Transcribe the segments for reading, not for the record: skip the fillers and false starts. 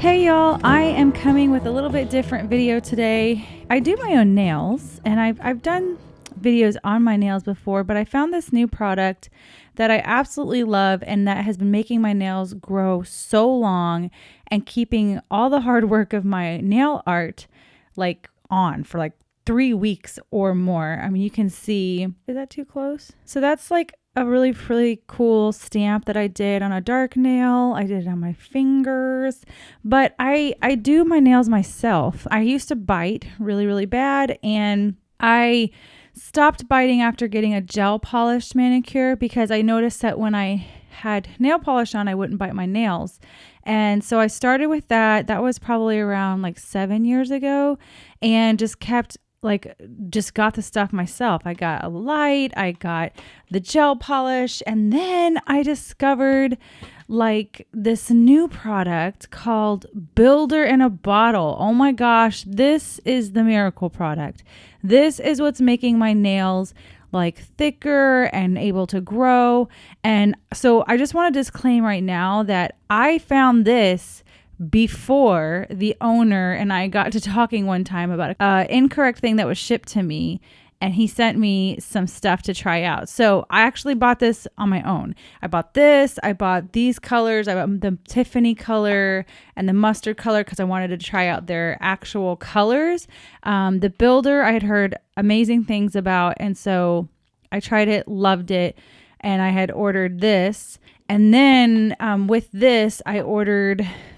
Hey y'all, I am coming with a little bit different video today. I do my own nails and I've done videos on my nails before, but I found this new product that I absolutely love and that has been making my nails grow so long and keeping all the hard work of my nail art on for 3 weeks or more. I mean, you can see, is that too close? So that's a really cool stamp that I did on a dark nail. I did it on my fingers, but I do my nails myself. I used to bite really bad, and I stopped biting after getting a gel polished manicure because I noticed that when I had nail polish on, I wouldn't bite my nails. And so I started with that. That was probably around 7 years ago, and just got the stuff myself. I got a light, I got the gel polish, and then I discovered this new product called Builder in a Bottle. Oh my gosh, this is the miracle product. This is what's making my nails thicker and able to grow. And so I just want to disclaim right now that I found this before the owner and I got to talking one time about an incorrect thing that was shipped to me, and he sent me some stuff to try out. So I actually bought this on my own. I bought these colors. I bought the Tiffany color and the mustard color because I wanted to try out their actual colors. The Builder I had heard amazing things about, and so I tried it, loved it, and I had ordered this. And then with this,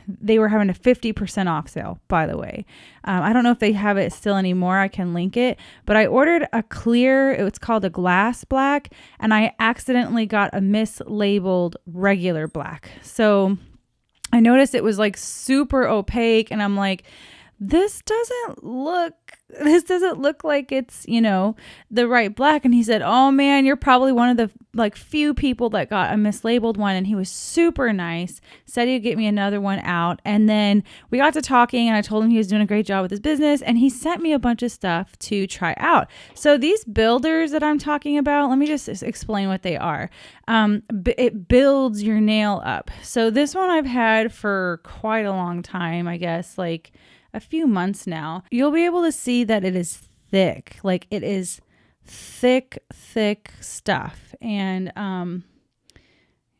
they were having a 50% off sale, by the way. I don't know if they have it still anymore. I can link it. But I ordered a clear, it's called a glass black, and I accidentally got a mislabeled regular black. So I noticed it was super opaque, and I'm like, this doesn't look like it's, the right black. And he said, oh man, you're probably one of the few people that got a mislabeled one. And he was super nice, said he'd get me another one out. And then we got to talking, and I told him he was doing a great job with his business, and he sent me a bunch of stuff to try out. So these builders that I'm talking about, let me just explain what they are. It builds your nail up. So this one I've had for quite a long time, I guess, a few months now. You'll be able to see that it is thick. It is thick stuff. And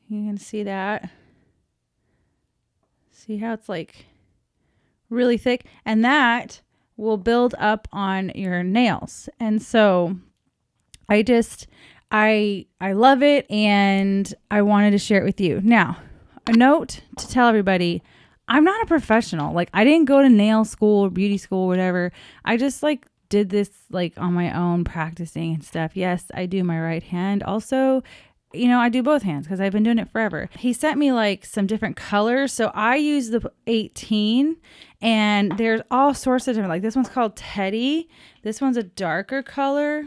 you can see that. See how it's really thick? And that will build up on your nails. And so I love it, and I wanted to share it with you. Now, a note to tell everybody, I'm not a professional. I didn't go to nail school or beauty school, whatever. I just did this on my own, practicing and stuff. Yes, I do my right hand. Also, I do both hands because I've been doing it forever. He sent me some different colors. So I use the 18, and there's all sorts of different, this one's called Teddy. This one's a darker color.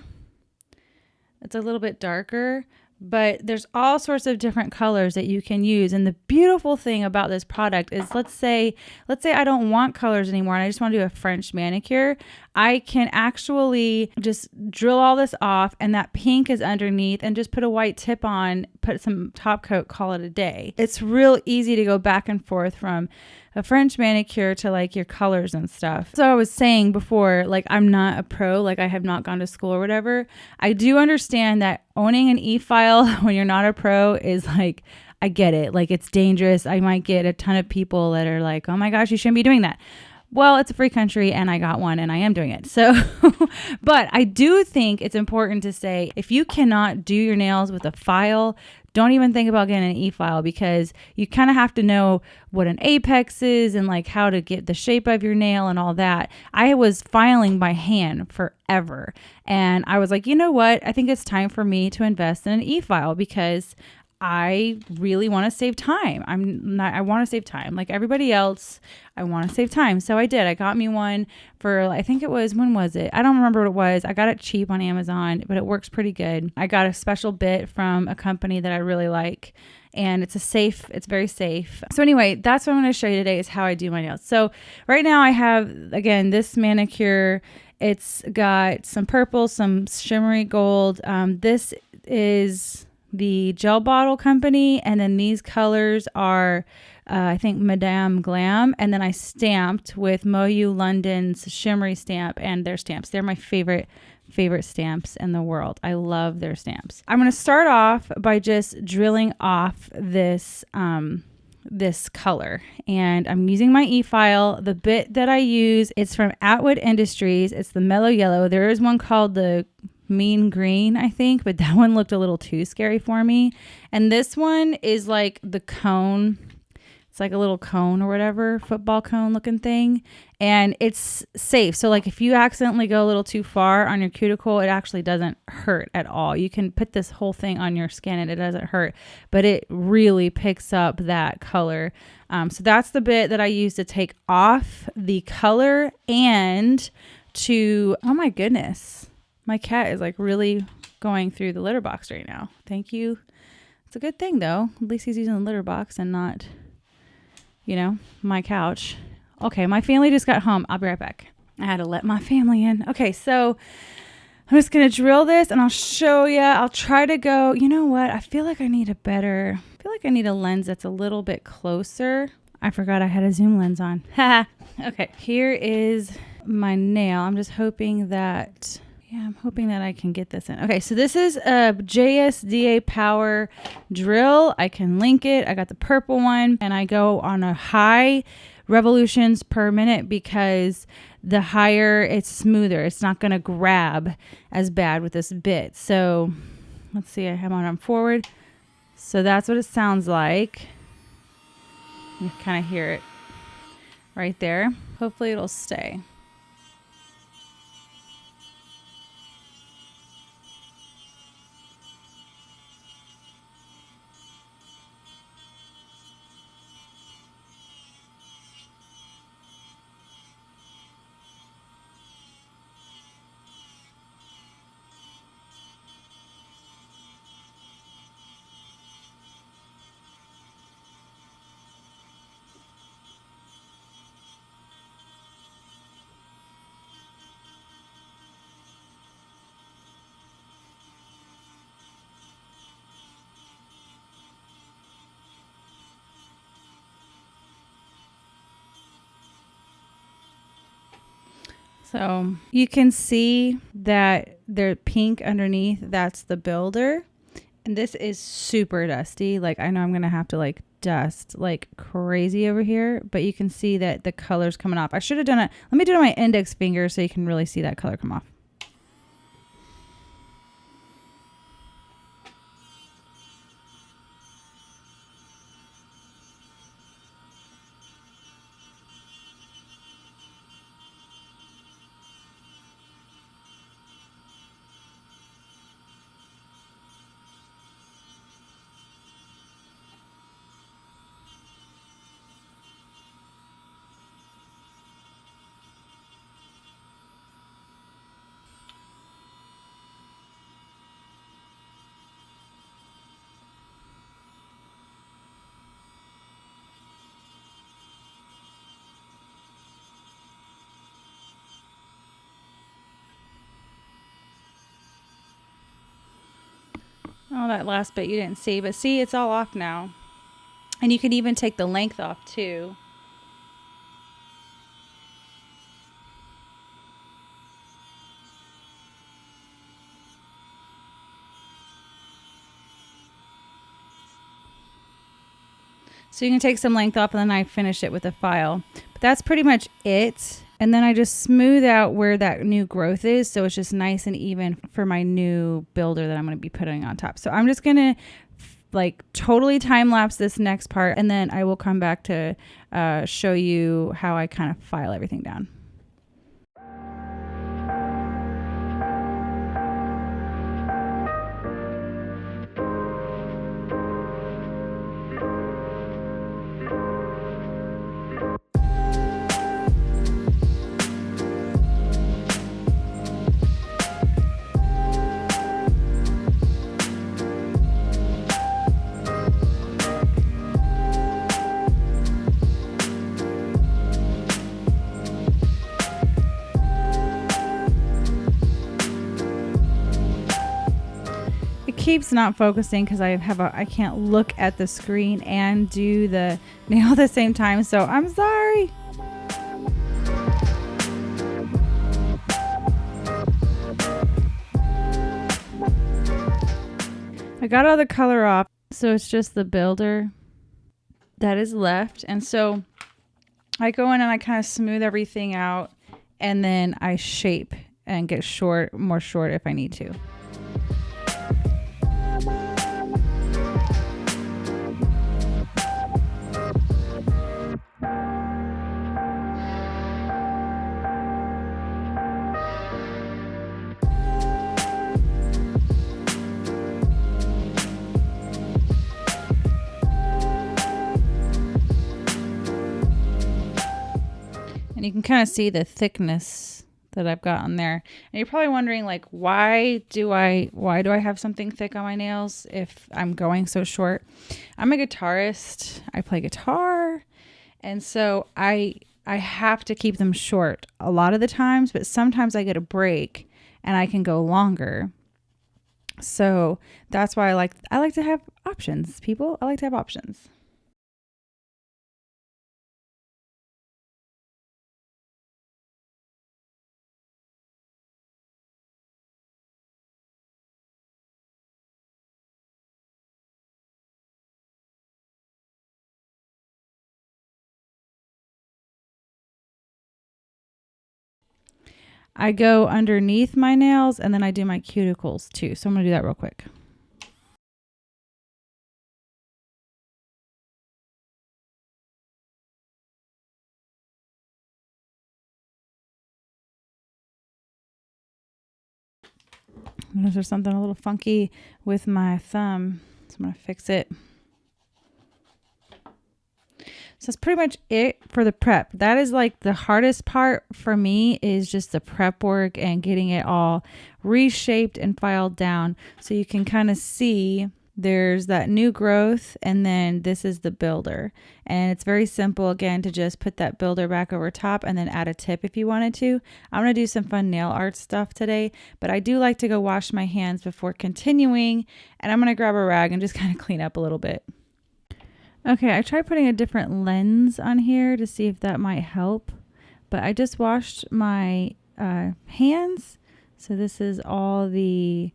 It's a little bit darker. But there's all sorts of different colors that you can use. And the beautiful thing about this product is, let's say I don't want colors anymore and I just want to do a French manicure. I can actually just drill all this off, and that pink is underneath, and just put a white tip on, put some top coat, call it a day. It's real easy to go back and forth from a French manicure to your colors and stuff. So I was saying before, I'm not a pro, I have not gone to school or whatever. I do understand that owning an e-file when you're not a pro is I get it. It's dangerous. I might get a ton of people that are like, oh my gosh, you shouldn't be doing that. Well, it's a free country, and I got one, and I am doing it. So, but I do think it's important to say, if you cannot do your nails with a file, don't even think about getting an e-file, because you kind of have to know what an apex is and how to get the shape of your nail and all that. I was filing by hand forever, and I was like, you know what? I think it's time for me to invest in an e-file, because I really want to save time. I want to save time. Like everybody else, I want to save time. So I did. I got me one for, I think it was, when was it? I don't remember what it was. I got it cheap on Amazon, but it works pretty good. I got a special bit from a company that I really like, and it's very safe. So anyway, that's what I'm going to show you today, is how I do my nails. So right now I have, again, this manicure. It's got some purple, some shimmery gold. This is the Gel Bottle Company, and then these colors are I think Madame Glam, and then I stamped with Moyu London's shimmery stamp and their stamps. They're my favorite stamps in the world. I love their stamps. I'm going to start off by just drilling off this this color, and I'm using my e-file. The bit that I use, it's from Atwood Industries. It's the Mellow Yellow. There is one called the Mean Green, I think, but that one looked a little too scary for me. And this one is like the cone. It's like a little cone or whatever, football cone looking thing. And it's safe. So like if you accidentally go a little too far on your cuticle, it actually doesn't hurt at all. You can put this whole thing on your skin and it doesn't hurt, but it really picks up that color. So that's the bit that I use to take off the color and to, oh my goodness, my cat is like really going through the litter box right now. Thank you. It's a good thing though. At least he's using the litter box and not, you know, my couch. Okay, my family just got home. I'll be right back. I had to let my family in. Okay, so I'm just going to drill this and I'll show you. I'll try to go, you know what? I feel like I need a lens that's a little bit closer. I forgot I had a zoom lens on. Okay, here is my nail. I'm just hoping that, I'm hoping that I can get this in. Okay, so this is a JSDA Power drill. I can link it. I got the purple one, and I go on a high revolutions per minute because the higher it's smoother. It's not going to grab as bad with this bit. So let's see, I have on forward. So that's what it sounds like. You kind of hear it right there. Hopefully it'll stay. So you can see that they're pink underneath. That's the builder. And this is super dusty. Like I know I'm going to have to like dust like crazy over here, but you can see that the color's coming off. I should have done it. Let me do it on my index finger so you can really see that color come off. Oh, that last bit you didn't see, but see, it's all off now. And you can even take the length off too. So you can take some length off and then I finish it with a file. But that's pretty much it. And then I just smooth out where that new growth is. So it's just nice and even for my new builder that I'm going to be putting on top. So I'm just going to like totally time lapse this next part. And then I will come back to show you how I kind of file everything down. keeps not focusing because I can't look at the screen and do the nail at the same time. So I'm sorry. I got all the color off, so it's just the builder that is left. And so I go in and I kind of smooth everything out, and then I shape and get more short if I need to. And you can kind of see the thickness that I've got on there. And you're probably wondering, like, why do I have something thick on my nails if I'm going so short? I'm a guitarist. I play guitar. And so I have to keep them short a lot of the times, but sometimes I get a break and I can go longer. So that's why I like to have options, people. I like to have options. I go underneath my nails and then I do my cuticles too. So I'm going to do that real quick. There's something a little funky with my thumb, so I'm going to fix it. So that's pretty much it for the prep. That is like the hardest part for me, is just the prep work and getting it all reshaped and filed down. So you can kind of see there's that new growth, and then this is the builder. And it's very simple, again, to just put that builder back over top and then add a tip if you wanted to. I'm going to do some fun nail art stuff today, but I do like to go wash my hands before continuing. And I'm going to grab a rag and just kind of clean up a little bit. Okay, I tried putting a different lens on here to see if that might help, but I just washed my hands. So this is all the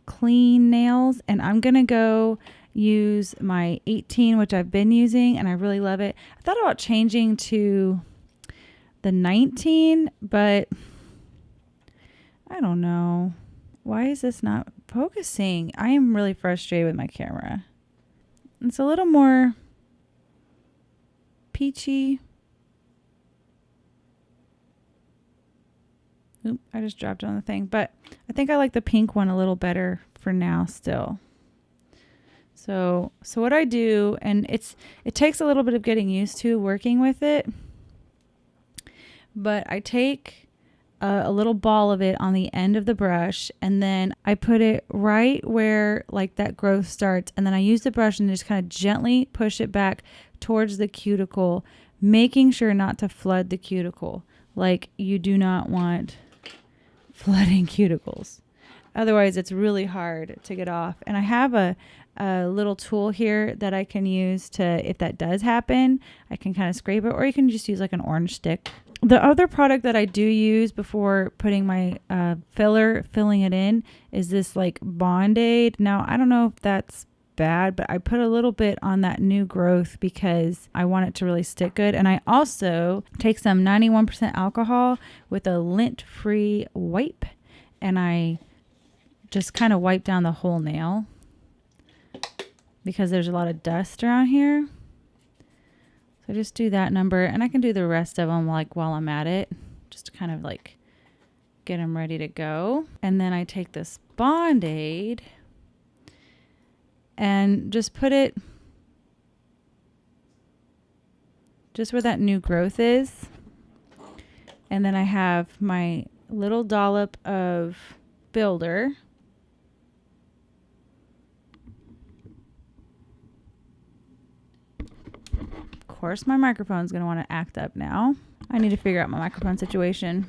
clean nails, and I'm going to go use my 18, which I've been using, and I really love it. I thought about changing to the 19, but I don't know. Why is this not focusing? I am really frustrated with my camera. It's a little more peachy. Oop, I just dropped on the thing, but I think I like the pink one a little better for now still. So what I do, and it takes a little bit of getting used to working with it, but I take a little ball of it on the end of the brush, and then I put it right where like that growth starts, and then I use the brush and just kind of gently push it back towards the cuticle, making sure not to flood the cuticle. Like, you do not want flooding cuticles, otherwise it's really hard to get off. And I have a little tool here that I can use to, if that does happen, I can kind of scrape it, or you can just use like an orange stick. The other product that I do use before putting my filling it in is this like Band-Aid. Now, I don't know if that's bad, but I put a little bit on that new growth because I want it to really stick good. And I also take some 91% alcohol with a lint-free wipe, and I just kind of wipe down the whole nail because there's a lot of dust around here. So just do that number, and I can do the rest of them like while I'm at it, just to kind of like get them ready to go. And then I take this Band-Aid and just put it just where that new growth is. And then I have my little dollop of builder. Of course, my microphone's going to want to act up now. I need to figure out my microphone situation.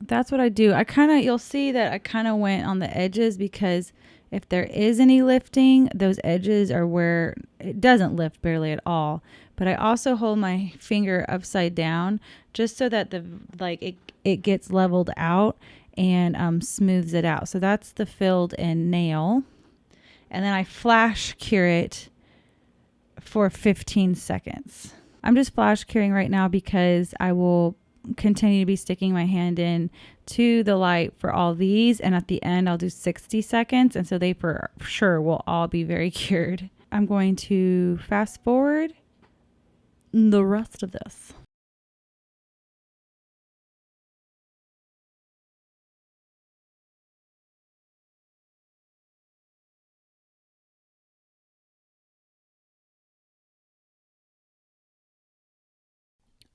that's what I do. You'll see that I kind of went on the edges because if there is any lifting, those edges are where it doesn't lift barely at all. But I also hold my finger upside down just so that it gets leveled out and smooths it out. So that's the filled in nail. And then I flash cure it for 15 seconds. I'm just flash curing right now because I will continue to be sticking my hand in to the light for all these, and at the end I'll do 60 seconds, and so they for sure will all be very cured. I'm going to fast forward the rest of this.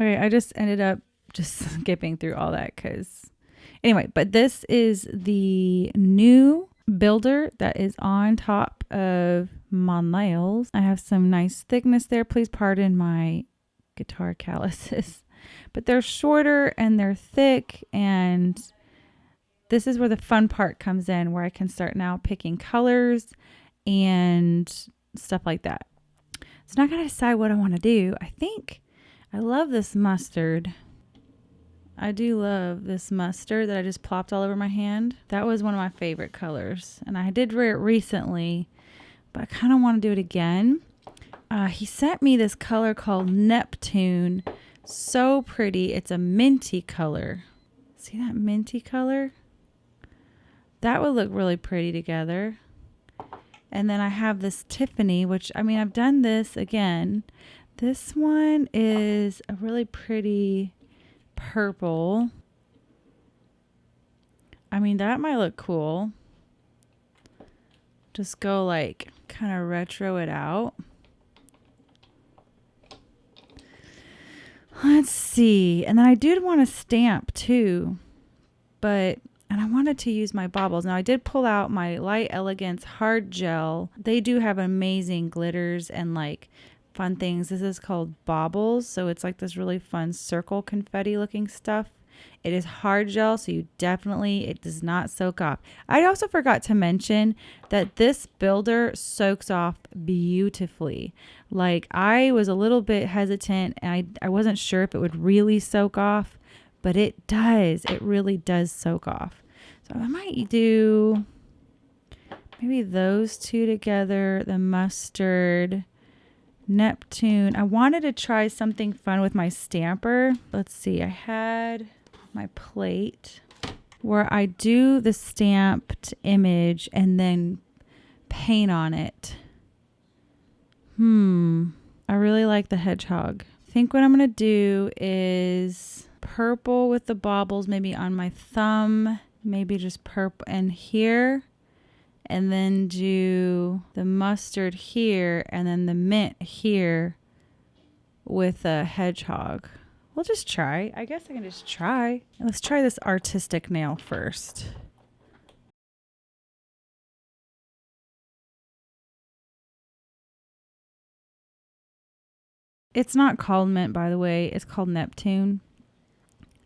Okay, I just ended up just skipping through all that because anyway, but this is the new builder that is on top of my nails. I have some nice thickness there. Please pardon my guitar calluses, but they're shorter and they're thick, and this is where the fun part comes in, where I can start now picking colors and stuff like that. So now I gotta decide what I want to do. I think I love this mustard. I do love this mustard that I just plopped all over my hand. That was one of my favorite colors, and I did wear it recently, but I kind of want to do it again. He sent me this color called Neptune. So pretty. It's a minty color. See that minty color? That would look really pretty together. And then I have this Tiffany, which, I mean, I've done this again. This one is a really pretty purple. I mean, that might look cool. Just go like kind of retro it out. Let's see. And then I did want to stamp too, and I wanted to use my baubles. Now I did pull out my Light Elegance hard gel. They do have amazing glitters and like fun things. This is called baubles, so it's like this really fun circle confetti looking stuff. It is hard gel, so it does not soak off. I also forgot to mention that this builder soaks off beautifully. Like, I was a little bit hesitant, and I wasn't sure if it would really soak off, but it does. It really does soak off. So I might do maybe those two together, the mustard, Neptune. I wanted to try something fun with my stamper. Let's see. I had my plate where I do the stamped image and then paint on it. I really like the hedgehog. I think what I'm going to do is purple with the baubles, maybe on my thumb, maybe just purple and here, and then do the mustard here, and then the mint here with a hedgehog. We'll just try. I guess I can just try. Let's try this artistic nail first. It's not called mint, by the way. It's called Neptune.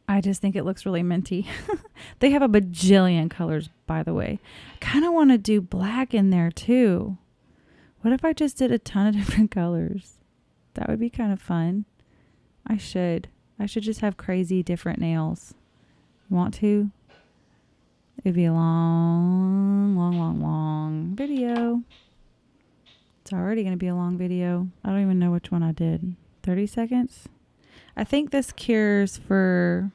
I just think it looks really minty. They have a bajillion colors, by the way. I kind of want to do black in there too. What if I just did a ton of different colors? That would be kind of fun. I should just have crazy different nails. You want to? It'd be a long video. It's already going to be a long video. I don't even know which one I did. 30 seconds? I think this cures for...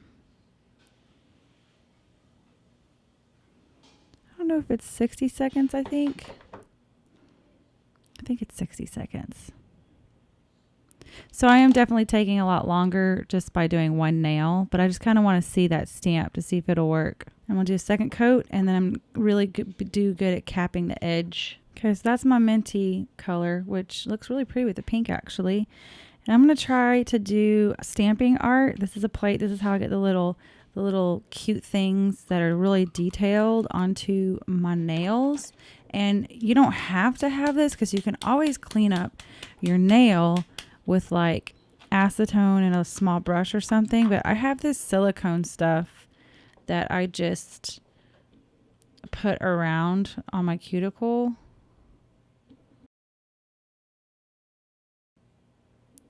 I don't know if it's 60 seconds, I think. I think it's 60 seconds. So I am definitely taking a lot longer just by doing one nail, but I just kind of want to see that stamp to see if it'll work. I'm going to do a second coat, and then I'm really good at capping the edge. Okay, so that's my minty color, which looks really pretty with the pink actually. And I'm going to try to do stamping art. This is a plate. This is how I get the little cute things that are really detailed onto my nails. And you don't have to have this because you can always clean up your nail with like acetone and a small brush or something. But I have this silicone stuff that I just put around on my cuticle.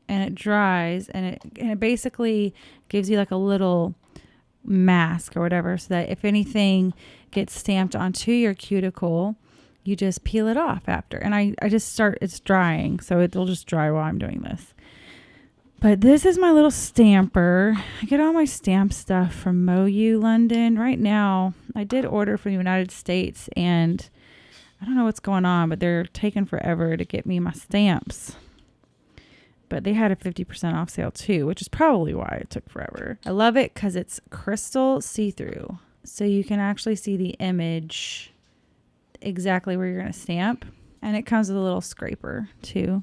And it dries, and it basically gives you like a little mask or whatever, so that if anything gets stamped onto your cuticle, you just peel it off after. And I just start, it's drying, so it'll just dry while I'm doing this. But this is my little stamper. I get all my stamp stuff from MoU London. Right now, I did order from the United States, and I don't know what's going on, but they're taking forever to get me my stamps. But they had a 50% off sale too, which is probably why it took forever. I love it because it's crystal see-through. So you can actually see the image exactly where you're going to stamp. And it comes with a little scraper too.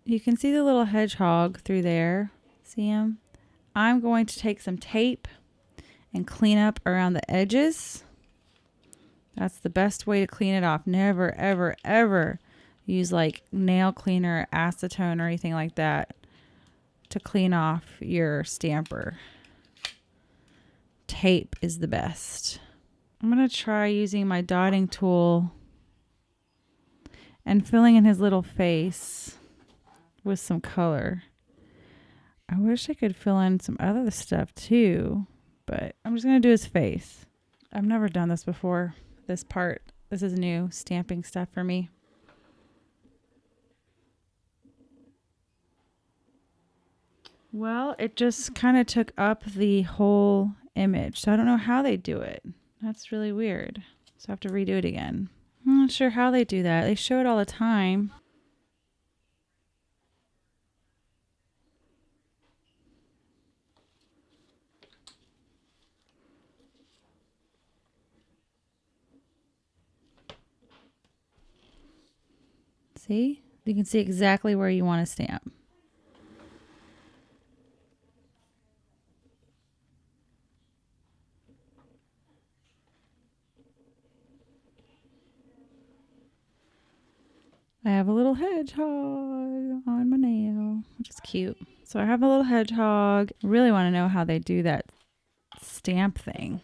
You can see the little hedgehog through there. See him? I'm going to take some tape and clean up around the edges. That's the best way to clean it off. Never, ever, ever use like nail cleaner, acetone, or anything like that to clean off your stamper. Tape is the best. I'm going to try using my dotting tool and filling in his little face with some color. I wish I could fill in some other stuff too, but I'm just going to do his face. I've never done this before. This part, this is new stamping stuff for me. Well, it just kind of took up the whole image, so I don't know how they do it. That's really weird. So I have to redo it again. I'm not sure how they do that. They show it all the time. See? You can see exactly where you want to stamp. I have a little hedgehog on my nail, which is cute. So I have a little hedgehog. I really want to know how they do that stamp thing.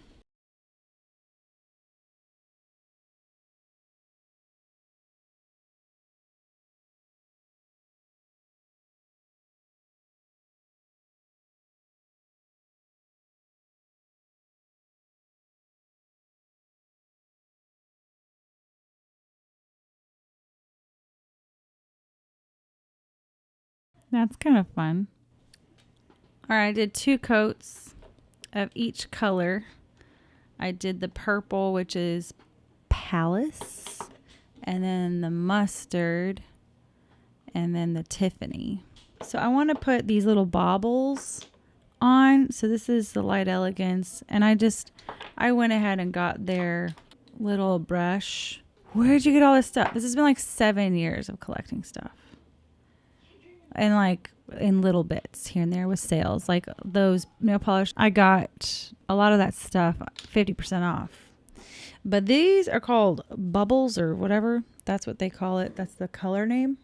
That's kind of fun. All right, I did 2 coats of each color. I did the purple, which is Palace, and then the mustard, and then the Tiffany. So I want to put these little baubles on. So this is the Light Elegance, and I went ahead and got their little brush. Where'd you get all this stuff? This has been like 7 years of collecting stuff. And like in little bits here and there with sales, like those nail polish. I got a lot of that stuff 50% off. But these are called bubbles or whatever. That's what they call it. That's the color name.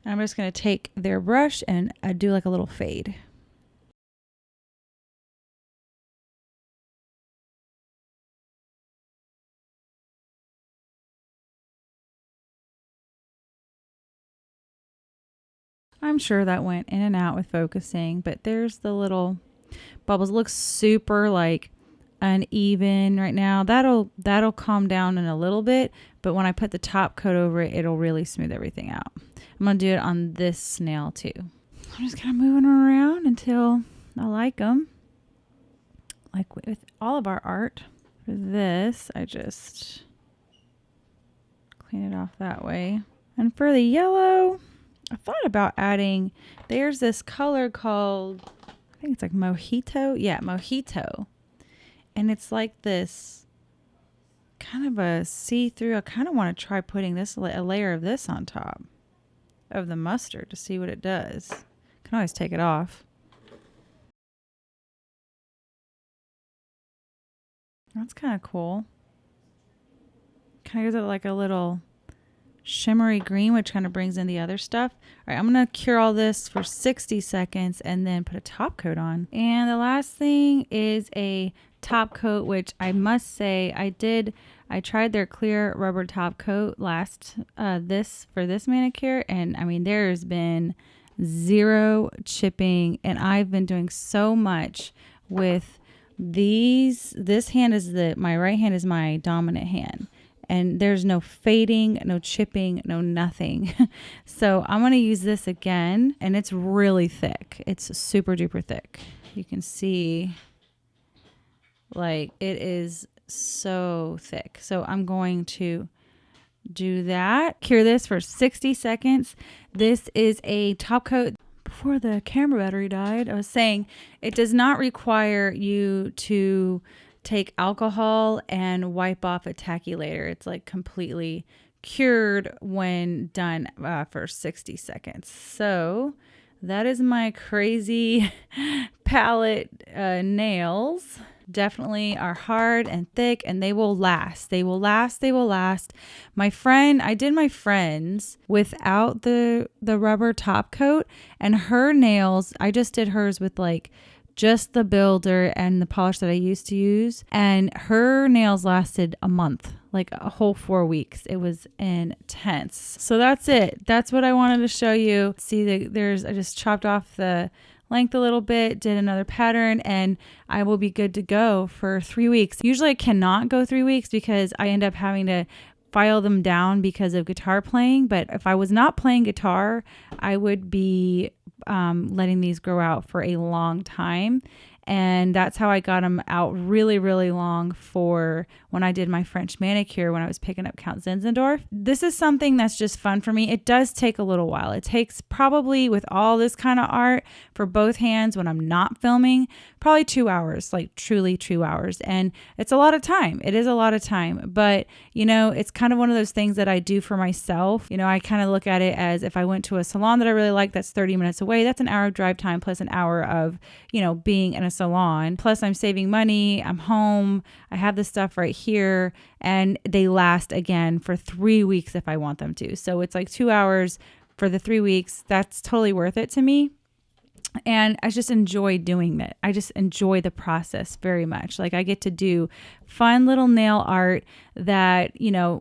And I'm just going to take their brush and I do like a little fade. I'm sure that went in and out with focusing, but there's the little bubbles. It looks super like uneven right now. That'll calm down in a little bit, but when I put the top coat over it, it'll really smooth everything out. I'm going to do it on this nail too. I'm just kind of moving them around until I like them. Like with all of our art. For this, I just clean it off that way. And for the yellow, I thought about adding, there's this color called, I think it's like Mojito. Yeah, Mojito. And it's like this kind of a see-through. I kind of want to try putting this, a layer of this on top of the mustard to see what it does. Can always take it off. That's kind of cool. Kind of gives it like a little shimmery green, which kind of brings in the other stuff. All right, I'm going to cure all this for 60 seconds and then put a top coat on. And the last thing is a top coat, which I must say I tried their clear rubber top coat for this manicure, and I mean there's been zero chipping, and I've been doing so much with these. This hand is my right hand is my dominant hand, and there's no fading, no chipping, no nothing. So I'm going to use this again, and it's really thick. It's super duper thick. You can see like it is so thick. So I'm going to do that. Cure this for 60 seconds. This is a top coat. Before the camera battery died, I was saying it does not require you to take alcohol and wipe off a tacky layer. It's like completely cured when done for 60 seconds. So that is my crazy palette nails. Definitely are hard and thick, and they will last. They will last. They will last. I did my friend's without the rubber top coat, and her nails, I just did hers with like just the builder and the polish that I used to use, and her nails lasted a month, like a whole 4 weeks. It was intense. So that's it. That's what I wanted to show you. See, I just chopped off the length a little bit, did another pattern, and I will be good to go for 3 weeks. Usually I cannot go 3 weeks because I end up having to file them down because of guitar playing. But if I was not playing guitar, I would be letting these grow out for a long time. And that's how I got them out really, really long for when I did my French manicure when I was picking up Count Zinzendorf. This is something that's just fun for me. It does take a little while. It takes probably, with all this kind of art for both hands when I'm not filming, probably 2 hours, like truly 2 hours. And it's a lot of time. It is a lot of time. But, it's kind of one of those things that I do for myself. I kind of look at it as if I went to a salon that I really like, that's 30 minutes away. That's an hour of drive time plus an hour of, being in a salon. Plus I'm saving money. I'm home. I have this stuff right here, and they last again for 3 weeks if I want them to. So it's like 2 hours for the 3 weeks. That's totally worth it to me. And I just enjoy doing that. I just enjoy the process very much. Like I get to do fun little nail art that,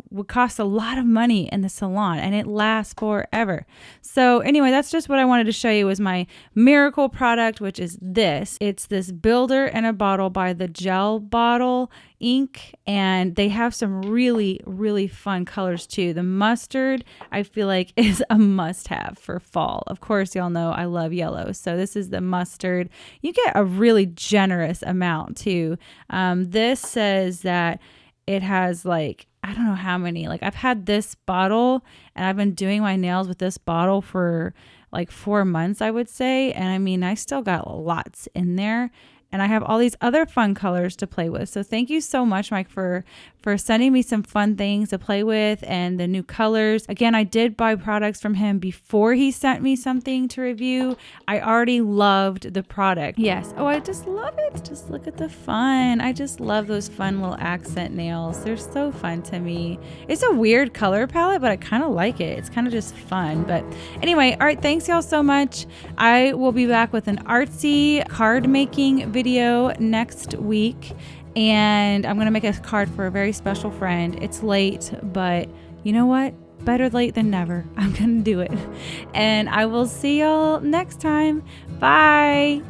would cost a lot of money in the salon, and it lasts forever. So anyway, that's just what I wanted to show you was my miracle product, which is this. It's this builder in a bottle by the Gel Bottle ink, and they have some really, really fun colors too. The mustard, I feel like, is a must-have for fall. Of course, y'all know I love yellow, so this is the mustard. You get a really generous amount too. This says that it has like, I don't know how many, like I've had this bottle and I've been doing my nails with this bottle for like 4 months, I would say. And I mean, I still got lots in there. And I have all these other fun colors to play with. So thank you so much, Mike, for sending me some fun things to play with and the new colors. Again, I did buy products from him before he sent me something to review. I already loved the product. Yes. Oh, I just love it. Just look at the fun. I just love those fun little accent nails. They're so fun to me. It's a weird color palette, but I kind of like it. It's kind of just fun. But anyway, all right. Thanks y'all so much. I will be back with an artsy card making video next week. And I'm going to make a card for a very special friend. It's late, but you know what? Better late than never. I'm going to do it. And I will see y'all next time. Bye.